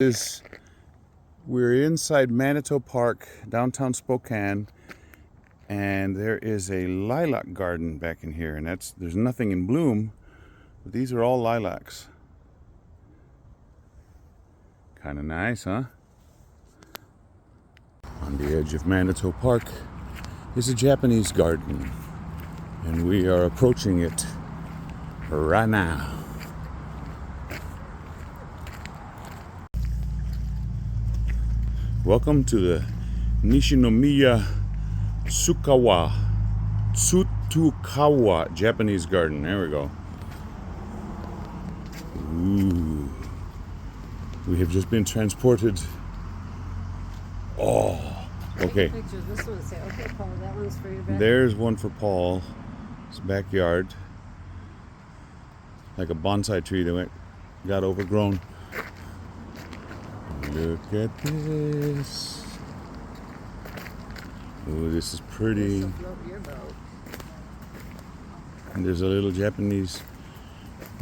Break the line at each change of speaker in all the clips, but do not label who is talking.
We're inside Manitou Park, downtown Spokane, and there is a lilac garden back in here, and there's nothing in bloom, but these are all lilacs. Kind of nice, huh? On the edge of Manitou Park is a Japanese garden, and we are approaching it right now. Welcome to the Nishinomiya Tsutukawa Japanese garden. There we go. Ooh. We have just been transported. Oh, okay.
This one say, okay, Paul, that one's for your backyard.
There's one for Paul's backyard. Like a bonsai tree that got overgrown. Look at this. Oh, this is pretty. And there's a little Japanese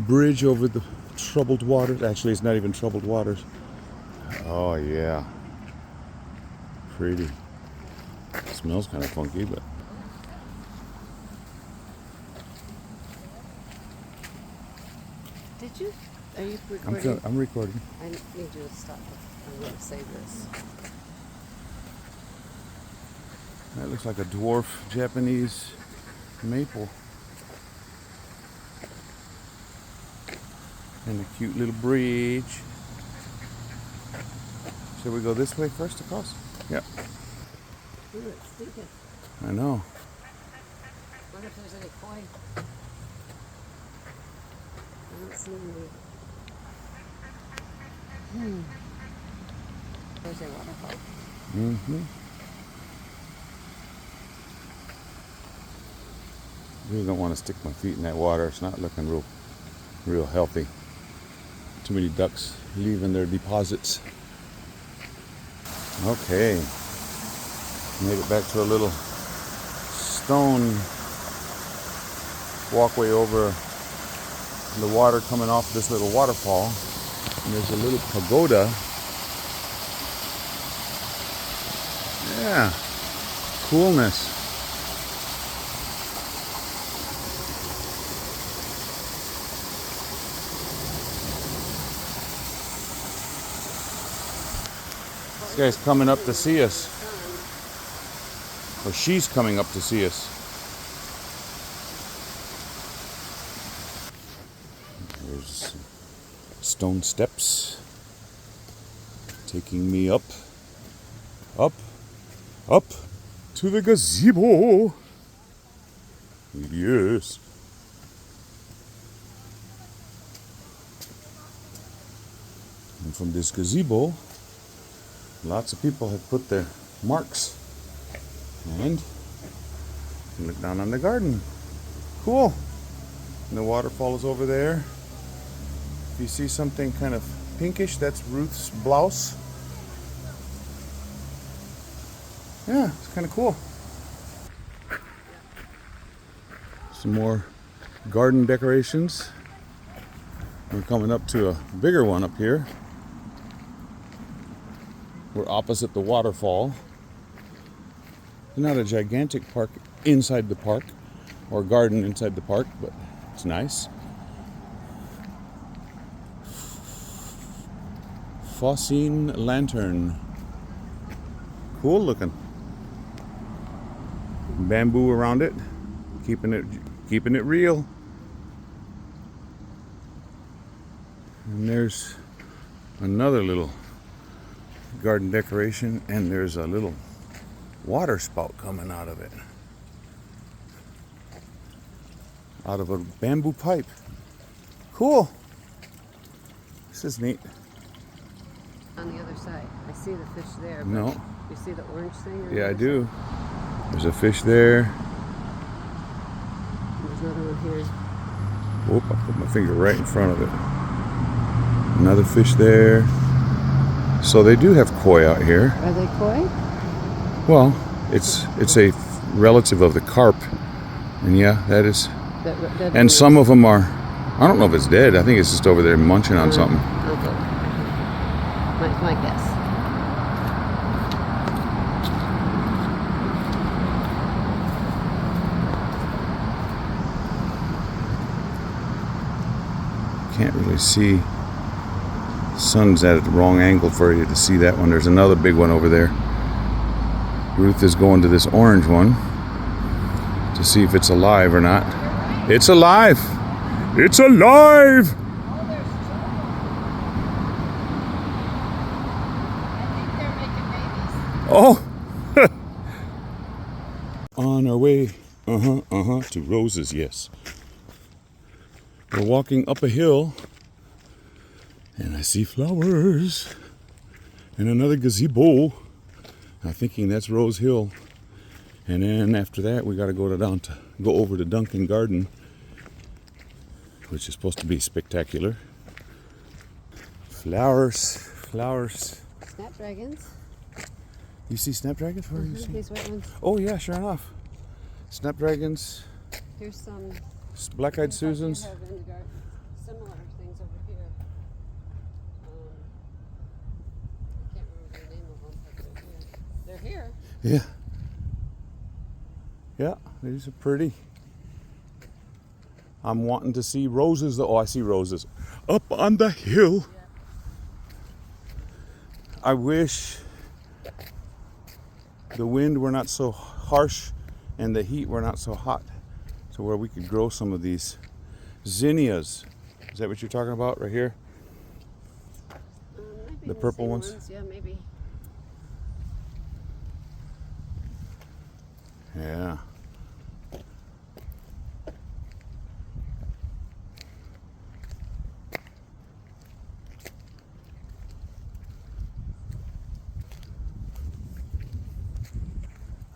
bridge over the troubled waters. Actually, it's not even troubled waters. Oh, yeah. Pretty. It smells kind of funky, but.
Did you? Are you recording?
I'm recording.
I need you to stop. I'm going to save this.
That looks like a dwarf Japanese maple. And a cute little bridge. Should we go this way first across? Yep.
Ooh, it's stinking.
I know.
Wonder if there's any koi. I don't see any. There's a waterfall.
Mm-hmm. Really don't want to stick my feet in that water. It's not looking real healthy. Too many ducks leaving their deposits. Okay. Made it back to a little stone walkway over the water coming off this little waterfall. And there's a little pagoda. Yeah. Coolness. This guy's coming up to see us. Or she's coming up to see us. There's stone steps taking me up to the gazebo. Yes. And from this gazebo, lots of people have put their marks. And you look down on the garden. Cool. And the waterfall is over there. If you see something kind of pinkish, that's Ruth's blouse. Yeah, it's kind of cool. Some more garden decorations. We're coming up to a bigger one up here. We're opposite the waterfall. Not a gigantic park inside the park, or garden inside the park, but it's nice. Phosphine lantern. Cool looking. Bamboo around it, keeping it real. And there's another little garden decoration, and there's a little water spout coming out of it. Out of a bamboo pipe. Cool. This is neat.
On the other side, I see the fish there. But
No.
You see the orange thing?
Yeah, I do. There's a fish there.
There's another one here.
Whoop, I put my finger right in front of it. Another fish there. So they do have koi out here.
Are they koi?
Well, it's a relative of the carp. And yeah, that is. And some of them are, I don't know if it's dead. I think it's just over there munching on something.
Okay. Might That's my guess.
Can't really see. Sun's at the wrong angle for you to see that one. There's another big one over there. Ruth is going to this orange one to see if it's alive or not. It's alive! It's alive! Oh! On our way, to Roses, yes. We're walking up a hill, and I see flowers, and another gazebo. I'm thinking that's Rose Hill. And then after that, we got to go over to Duncan Garden, which is supposed to be spectacular. Flowers, flowers.
Snapdragons.
You see snapdragons? Where do you see?
These white ones.
Oh yeah, sure enough. Snapdragons.
Here's some
Black-eyed Susans.
have in the garden. Similar things over here. I can't remember the name of them, but they're here. They're here.
Yeah. Yeah, these are pretty. I'm wanting to see roses. Oh, I see roses. Up on the hill.
Yeah.
I wish the wind were not so harsh and the heat were not so hot, so where we could grow some of these zinnias. Is that what you're talking about right here?
Maybe
The purple
same
ones?
Yeah, maybe.
Yeah.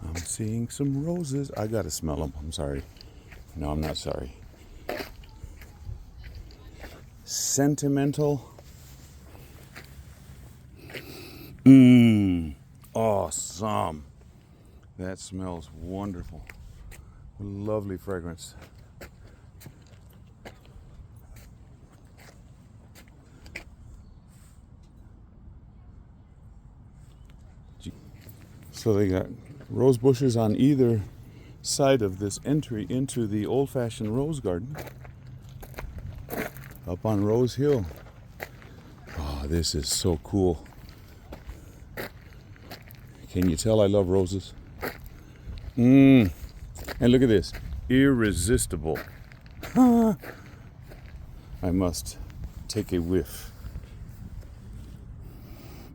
I'm seeing some roses. I gotta smell them. I'm sorry. No, I'm not sorry. Sentimental. Awesome. That smells wonderful. Lovely fragrance. So they got rose bushes on either side of this entry into the old-fashioned rose garden up on Rose Hill. Oh, this is so cool. Can you tell I love roses? And look at this. Irresistible. I must take a whiff.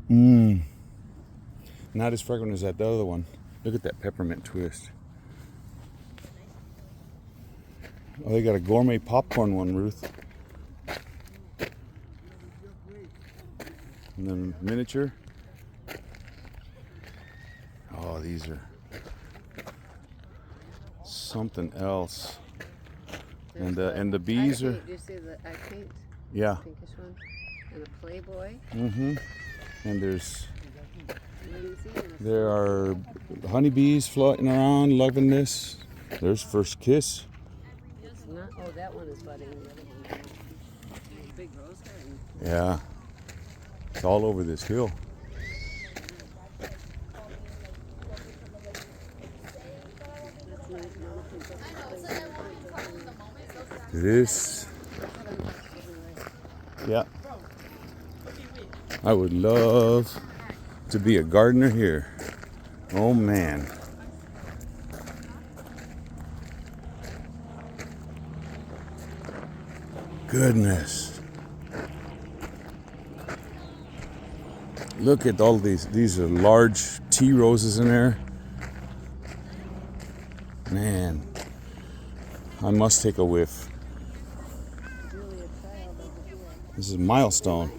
Not as fragrant as that other one. Look at that peppermint twist. Oh, they got a gourmet popcorn one, Ruth. And then miniature. Oh, these are something else. And the bees are.
Do you see the eye paint?
Yeah.
Pinkish one. And a Playboy.
And there's.
And then you see it.
There are honeybees floating around, loving this. There's First Kiss.
It's not. Oh, that one is budding. The other one. Big rose garden.
Yeah. It's all over this hill. This. Yeah. I would love to be a gardener here. Oh man. Goodness. Look at all these. These are large tea roses in there. Man. I must take a whiff. This is Milestone.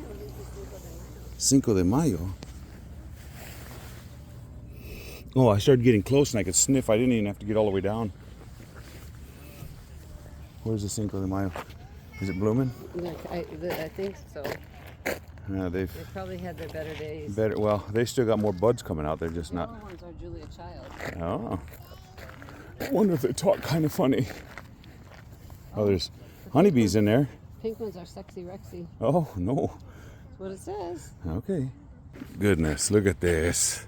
Cinco de Mayo. Oh, I started getting close and I could sniff. I didn't even have to get all the way down. Where's the Cinco de Mayo? Is it blooming?
I think so.
Yeah,
They probably had their better days.
better. Well, they still got more buds coming out. They're just
The
not.
other ones are Julia Child.
Oh. I wonder if they talk kind of funny. Oh, there's honeybees in there.
Pink ones are Sexy Rexy.
Oh, no.
That's what it says.
Okay. goodness, look at this.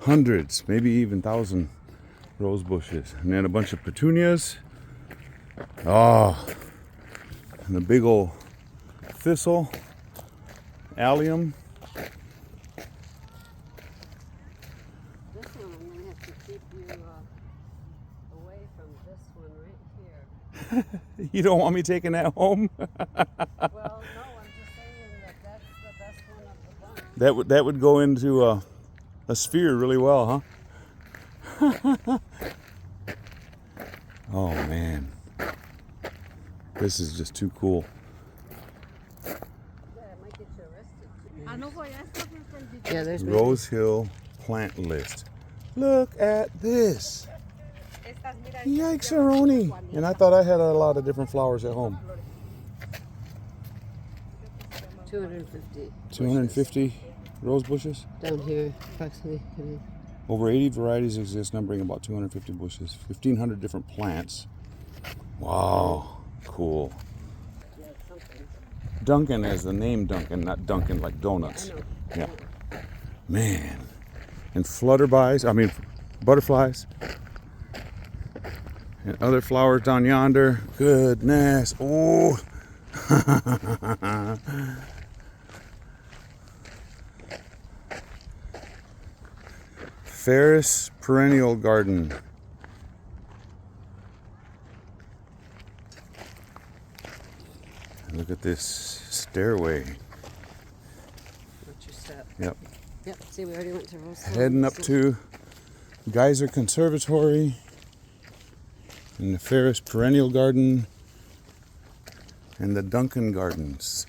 Hundreds, maybe even 1,000 rose bushes. And then a bunch of petunias. Oh, and a big old thistle, allium.
This one, I'm going to have to keep you away from this one right here.
You don't want me taking that home?
Well, no, I'm just saying that that's the best one of the bunch.
That would go into a sphere really well, huh? Oh man, this is just too cool.
Yeah, it might get you arrested too. Yeah, there's
Rose Hill plant list. Look at this. Yikes-a-roni. And I thought I had a lot of different flowers at home.
250.
250 rose bushes.
Down here, approximately.
Over 80 varieties exist, numbering about 250 bushes. 1,500 different plants. Wow, cool.
Yeah, something.
Duncan has the name Duncan, not Duncan like donuts.
I know.
Yeah. Man. And butterflies. And other flowers down yonder. Goodness. Oh. Ferris Perennial Garden. Look at this stairway.
What's your step?
Yep.
Yep, see, we already went to Rose Hill.
Heading up to Geyser Conservatory and the Ferris Perennial Garden and the Duncan Gardens.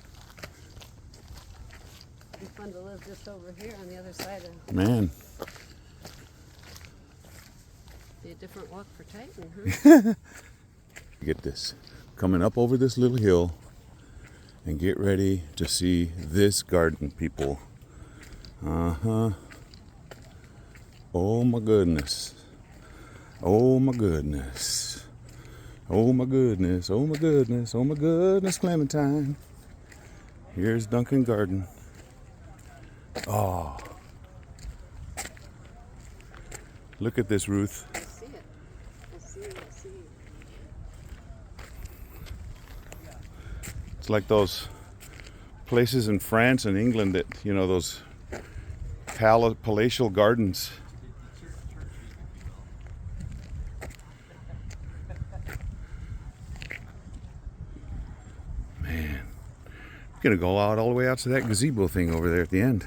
It'd be fun to live just over here on the other side of.
Man.
Be a different walk for Titan, huh?
Get this. Coming up over this little hill and get ready to see this garden, people. Uh-huh. Oh my goodness. Oh my goodness. Oh my goodness. Oh my goodness. Oh my goodness, Clementine. Here's Duncan Garden. Oh. Look at this, Ruth.
I see it. I see it.
It's like those places in France and England that, you know, those palatial gardens. Man, I'm gonna go out all the way out to that gazebo thing over there at the end.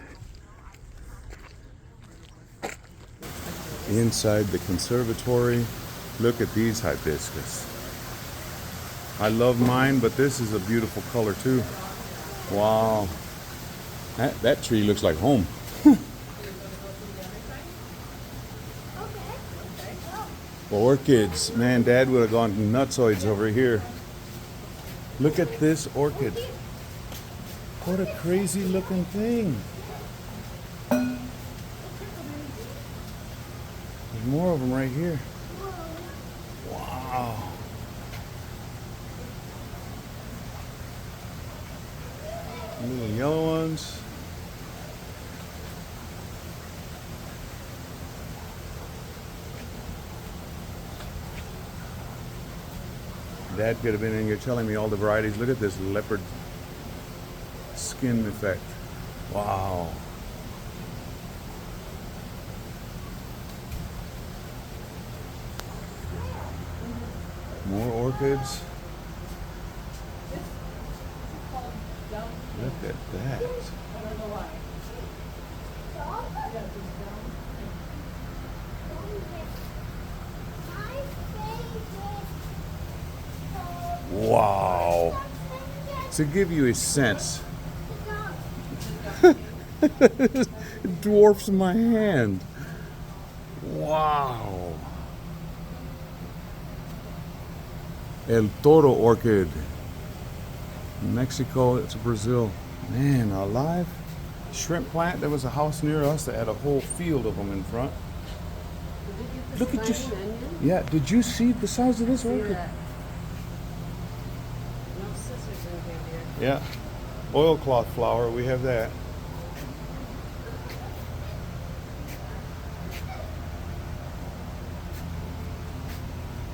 Inside the conservatory, look at these hibiscus. I love mine, but this is a beautiful color too. Wow. That tree looks like home. Orchids. Man, Dad would have gone nutsoids over here. Look at this orchid. What a crazy looking thing. There's more of them right here. Wow. Little yellow ones. Dad could have been in here telling me all the varieties. Look at this leopard skin effect. Wow. More orchids. Look at that. Wow. To give you a sense, it dwarfs my hand. Wow. El Toro orchid. Mexico, it's Brazil. Man, alive. Shrimp plant. There was a house near us that had a whole field of them in front. Look at you. Yeah, did you see the size of this orchid?
No scissors in here, dear.
Yeah. Oilcloth flower, we have that.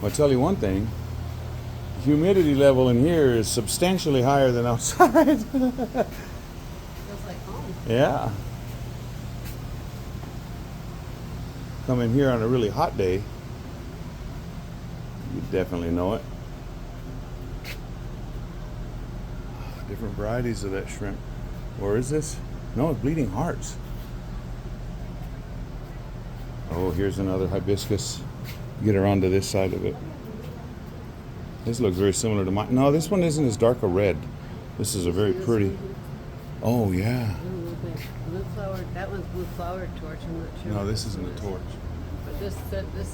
I'll tell you one thing. The humidity level in here is substantially higher than outside.
Feels like home.
Yeah. Come in here on a really hot day, you definitely know it. Different varieties of that shrimp. Or is this? No, it's bleeding hearts. Oh, here's another hibiscus. Get around to this side of it. This looks very similar to mine. No, this one isn't as dark a red. This is a very pretty. Oh, yeah.
Blue flowered. That one's blue flowered torch. I'm not sure.
No, this isn't a torch.
But this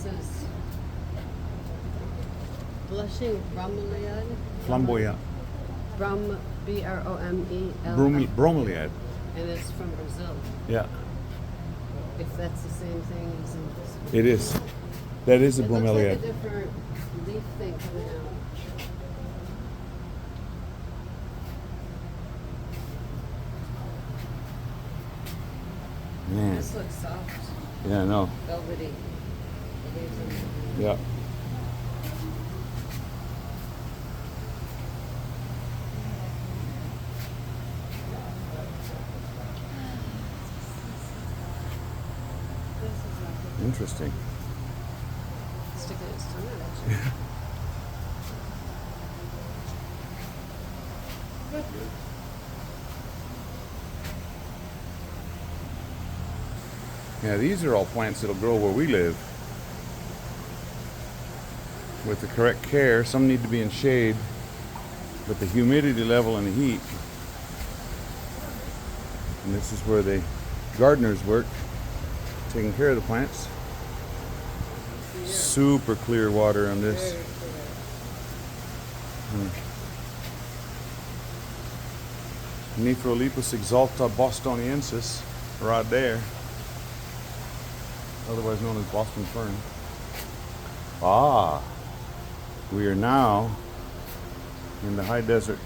is blushing bromeliad.
Flamboyant.
B-R-O-M-E-L.
Bromeliad.
And it's from Brazil.
Yeah,
If that's the same thing as in this one.
it is. That is a
It looks like a
bromeliad.
different leaf thing coming out.
Man.
This looks soft,
Yeah, I know.
velvety. The leaves are-
Yeah.
This is not good.
Interesting.
Sticking its tongue out at you.
Yeah, these are all plants that'll grow where we live. With the correct care, some need to be in shade, but the humidity level and the heat. And this is where the gardeners work, taking care of the plants. Super clear water on this.
Very clear.
Nephrolepis exalta bostoniensis, right there. Otherwise known as Boston fern. Ah, we are now in the high desert.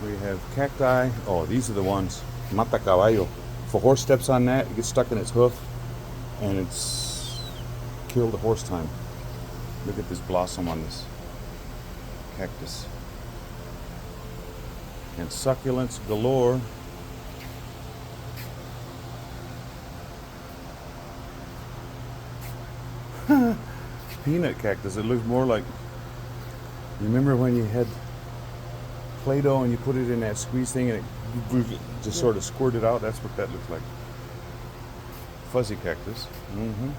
We have cacti. Oh, these are the ones. Mata caballo. If a horse steps on that, it gets stuck in its hoof, and it's killed the horse time. Look at this blossom on this cactus. And succulents galore. Peanut cactus. It looks more like. You remember when you had Play-Doh and you put it in that squeeze thing and it just sort of squirted out? That's what that looks like. Fuzzy cactus. Mm-hmm.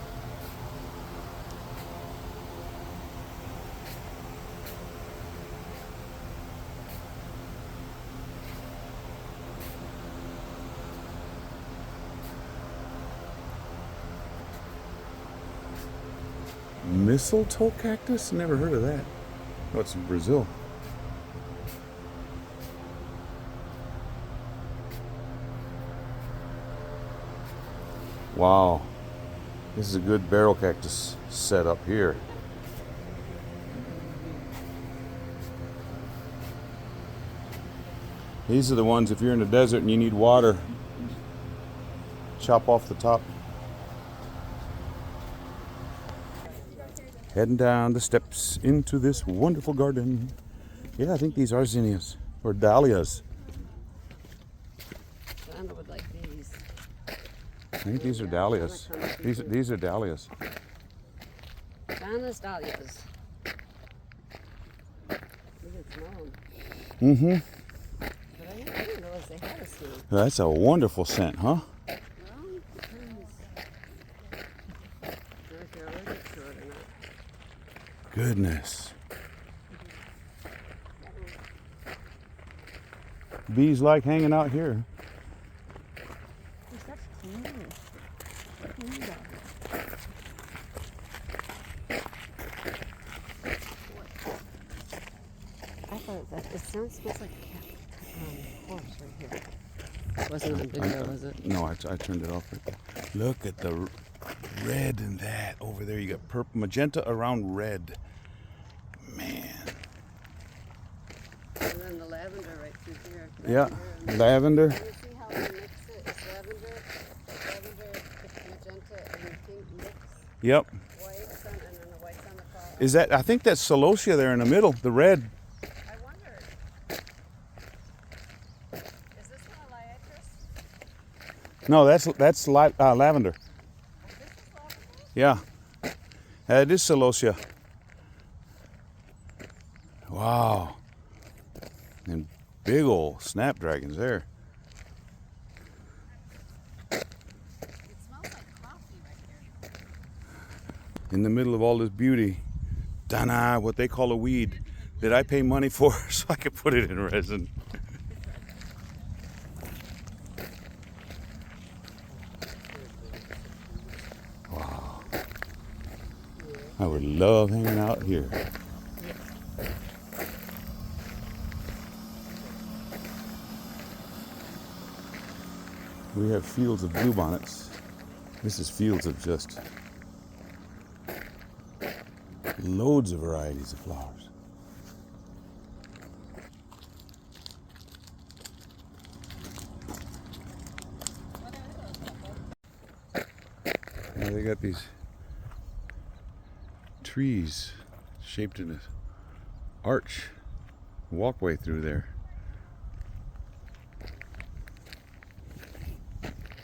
Mistletoe cactus? Never heard of that. Oh, it's in Brazil. Wow. This is a good barrel cactus set up here. These are the ones, if you're in the desert and you need water, chop off the top. Heading down the steps into this wonderful garden. Yeah, I think these are zinnias or dahlias.
Donna would like these.
I think these are dahlias. These are dahlias.
Donna's dahlias. You can smell them.
Mm-hmm.
But I didn't realize they had a smell.
That's a wonderful scent, huh?
Well, depends. If you're allergic to it or not.
Goodness. Bees like hanging out here.
That's cute. I thought that it smells like a horse right here. Wasn't on video, was it?
No, I turned it off right there. Look at the red in that. Over there you got purple, magenta around red. Man.
And then the lavender right through here.
Yeah,
and-
lavender.
Can you see how we mix it? It's lavender, with magenta, and pink mix.
Yep.
whites on, and then the whites on the flower.
Is that? I think that's celosia there in the middle. The red.
I wondered. Is this one a liatris?
No, that's lavender.
Oh, this is lavender?
Yeah. That is celosia. Wow. And big old snapdragons there.
It smells like coffee right here.
In the middle of all this beauty, Dana, what they call a weed that I pay money for so I can put it in resin. Wow. I would love hanging out here. We have fields of bluebonnets. This is fields of just loads of varieties of flowers. Now they got these trees shaped in an arch walkway through there.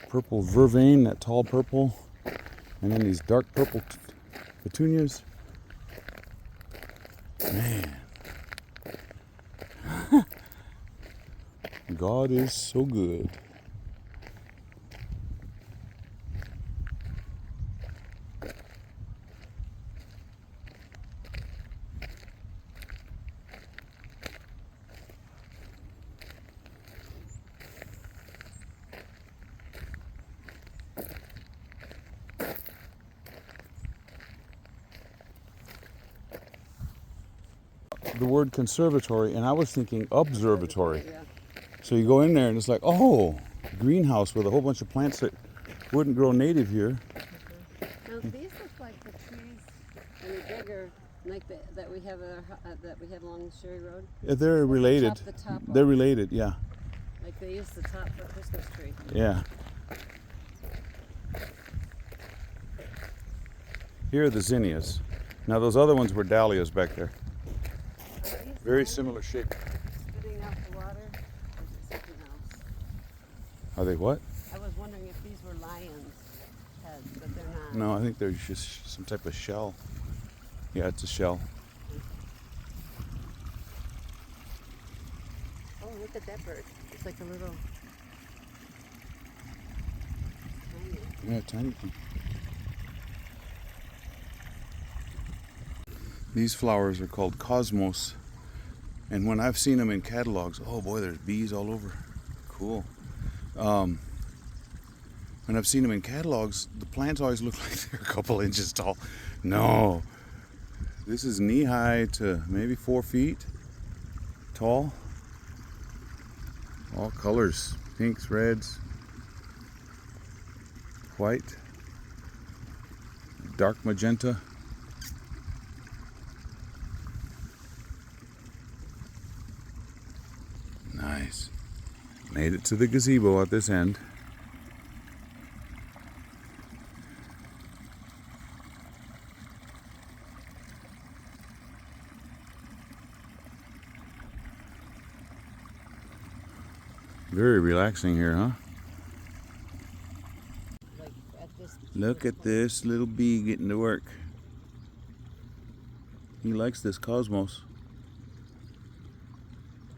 Purple vervain, that tall purple, and then these dark purple petunias. Man, God is so good. The word conservatory, and I was thinking observatory.
Yeah.
So you go in there and it's like, oh, greenhouse with a whole bunch of plants that wouldn't grow native here.
Now these look like the trees, and bigger, like that we have that we had along Sherry Road.
They're related.
Chop the top
They're
off.
related, yeah.
Like they use the top for a Christmas tree.
Yeah. Here are the zinnias. Now those other ones were dahlias back there. Very similar shape.
Spitting out the water. Or is it something else?
Are they what?
I was wondering if these were lions' heads, but they're not.
No, I think they're just some type of shell. Yeah, it's a shell.
Oh, look at that bird. It's like a little tiny.
Yeah, tiny thing. These flowers are called cosmos. And when I've seen them in catalogs, oh boy, there's bees all over. Cool. When I've seen them in catalogs, the plants always look like they're a couple inches tall. No. This is knee-high to maybe 4 feet tall. All colors. Pinks, reds, white, dark magenta. Nice. Made it to the gazebo at this end. Very relaxing here, huh?
Like at this.
Look at this little bee getting to work. He likes this cosmos.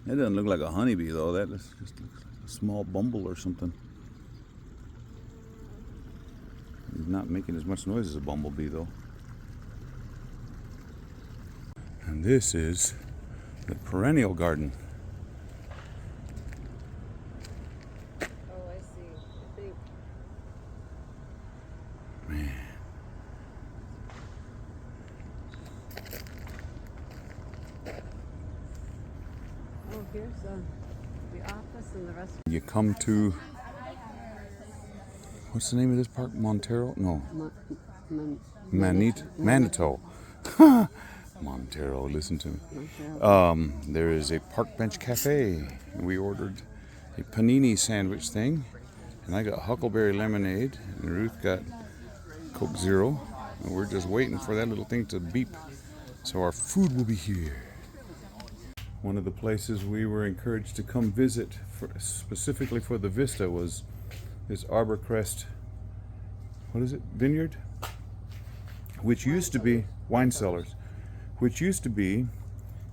That doesn't look like a honeybee though. That just looks like a small bumble or something. He's not making as much noise as a bumblebee though. And this is the perennial garden.
Oh, I see. I think.
Man.
Oh, here's the office and the restaurant.
You come to, what's the name of this park? Montero? No. Manitou. Montero, listen to me. There is a park bench cafe. We ordered a panini sandwich thing, and I got huckleberry lemonade, and Ruth got Coke Zero. And we're just waiting for that little thing to beep. So our food will be here. One of the places we were encouraged to come visit specifically for the vista was this Arborcrest, what is it, vineyard? Which used to be wine cellars, which used to be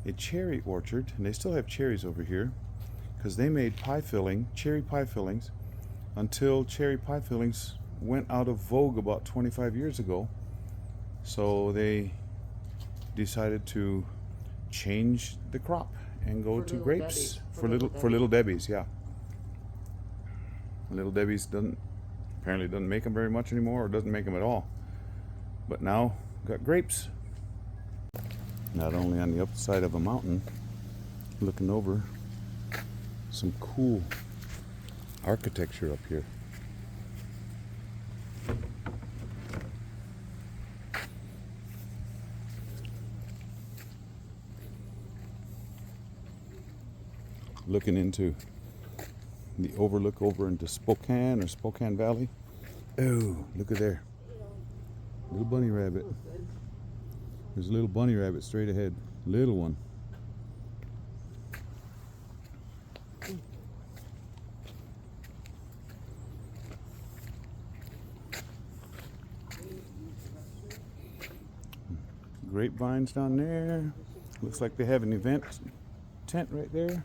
a cherry orchard, and they still have cherries over here because they made cherry pie fillings, until cherry pie fillings went out of vogue about 25 years ago. So they decided to change the crop and go to grapes for little Debbie's. Yeah, Little Debbie's apparently doesn't make them very much anymore, or doesn't make them at all. But now got grapes. Not only on the upper side of a mountain, looking over some cool architecture up here. Looking into the overlook over into Spokane or Spokane Valley. Oh, look at there. Little bunny rabbit. There's a little bunny rabbit straight ahead. Little one. Grapevines down there. Looks like they have an event tent right there.
This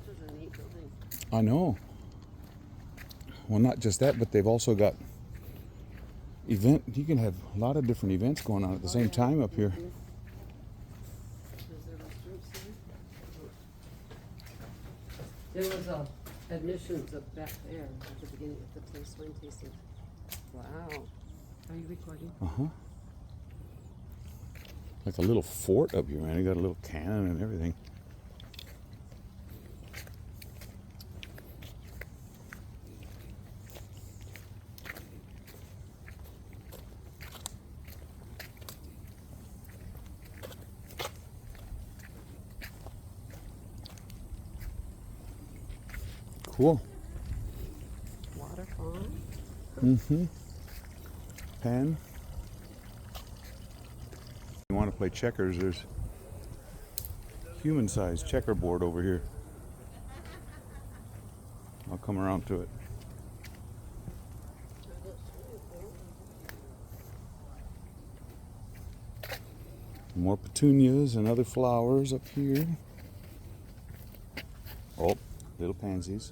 is a neat building.
I know. Well, not just that, but they've also got you can have a lot of different events going on at the same time up here.
Is there restrooms here? There was admissions up back there at the beginning of the taste wine tasting. Wow. Are you recording?
Uh-huh. Like a little fort up here, man. You got a little cannon and everything. Cool.
Waterfall.
Mm-hmm. Pan. You want to play checkers, there's human-sized checkerboard over here. I'll come around to it. More petunias and other flowers up here. Oh, little pansies.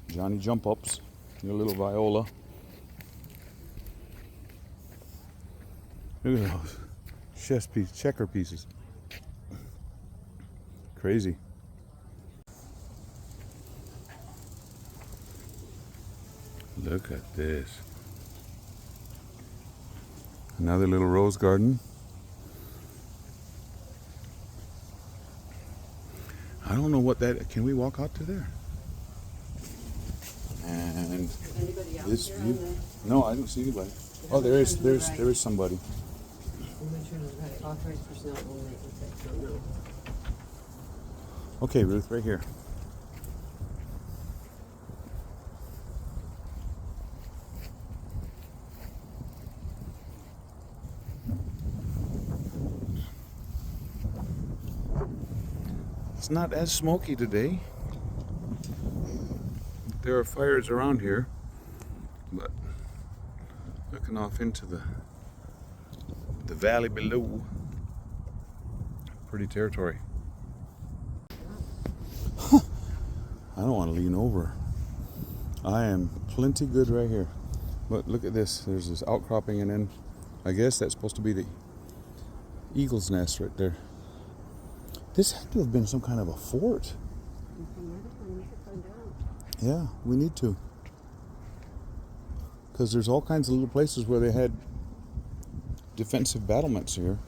Johnny jump ups. Your little viola. Look at those checker pieces. Crazy. Look at this. Another little rose garden. I don't know what that. Can we walk out to there? And
Anybody out
this
here
view.
on
No, I don't see anybody. Oh, there is somebody.
Authorized personnel only. Okay, no.
Okay, Ruth, right here. It's not as smoky today. There are fires around here, but looking off into the valley below, pretty territory. I don't want to lean over. I am plenty good right here. But look at this. There's this outcropping, and then I guess that's supposed to be the eagle's nest right there. This had to have been some kind of a fort. Yeah, we need to. Because there's all kinds of little places where they had defensive battlements here.